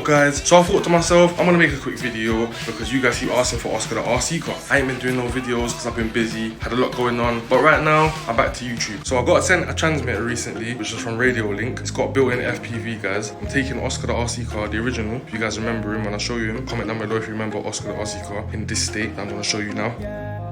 guys? So I thought to myself, I'm gonna make a quick video because you guys keep asking for Oscar the RC car. I ain't been doing no videos because I've been busy, had a lot going on. But right now, I'm back to YouTube. So I got sent a transmitter recently, which is from Radio Link. It's got a built-in FPV, guys. I'm taking Oscar the RC car, the original. If you guys remember him when I show you him, comment down below if you remember Oscar the RC car in this state that I'm gonna show you now.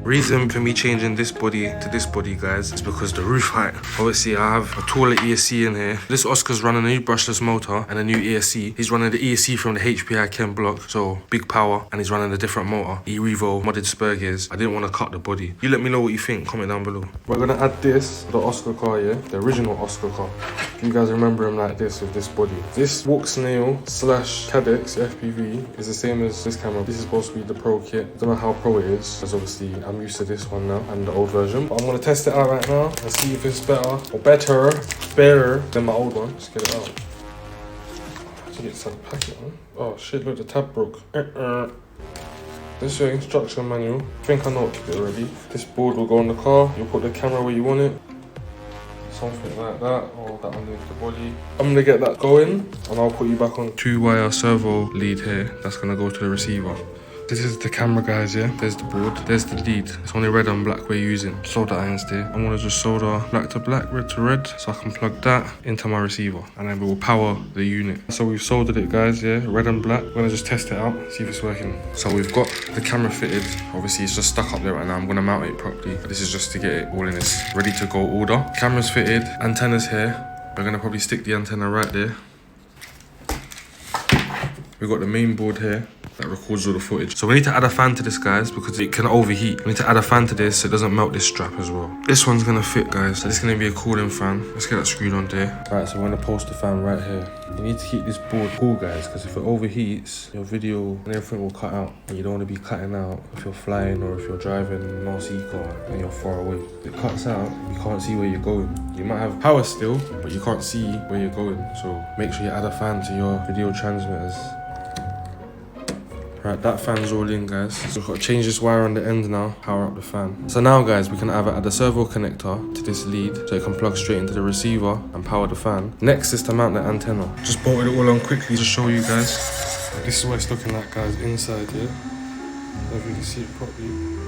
Reason for me changing this body to this body, guys, is because the roof height. Obviously, I have a taller ESC in here. This Oscar's running a new brushless motor and a new ESC. He's running the ESC from the HPI Ken block, so big power, and he's running a different motor, E-Revo modded spur gears. I didn't want to cut the body. You let me know what you think, comment down below. We're gonna add this, the Oscar car, yeah, the original Oscar car. If you guys remember him like this with this body. This Walk Snail / Cadex FPV is the same as this camera. This is supposed to be the pro kit. I don't know how pro it is, because obviously I'm used to this one now and the old version. But I'm gonna test it out right now and see if it's better than my old one. Let's get it out. To get some packet on. Oh shit, look, the tab broke. This is your instruction manual. I think I know what to do already. This board will go on the car. You'll put the camera where you want it. Something like that, or that underneath the body. I'm gonna get that going and I'll put you back on 2-wire servo lead here. That's gonna go to the receiver. This is the camera, guys, yeah? There's the board, there's the lead. It's only red and black we're using. Solder irons there. I'm gonna just solder black to black, red to red, so I can plug that into my receiver. And then we will power the unit. So we've soldered it, guys, yeah? Red and black. We're gonna just test it out, see if it's working. So we've got the camera fitted. Obviously, it's just stuck up there right now. I'm gonna mount it properly. This is just to get it all in its ready to go order. Camera's fitted, antenna's here. We're gonna probably stick the antenna right there. We've got the main board here that records all the footage. So we need to add a fan to this, guys, because it can overheat. We need to add a fan to this so it doesn't melt this strap as well. This one's gonna fit, guys. So this is gonna be a cooling fan. Let's get that screwed on there. Alright, so we're gonna post the fan right here. You need to keep this board cool, guys, because if it overheats, your video and everything will cut out. And you don't want to be cutting out if you're flying or if you're driving an RC car and you're far away. If it cuts out, you can't see where you're going. You might have power still, but you can't see where you're going. So make sure you add a fan to your video transmitters. Right, that fan's all in, guys. So we've got to change this wire on the end now, power up the fan. So now, guys, we can either add a servo connector to this lead so it can plug straight into the receiver and power the fan. Next is to mount the antenna. Just bolted it all on quickly to show you guys. This is what it's looking like, guys, inside here. I don't know if you can see it properly.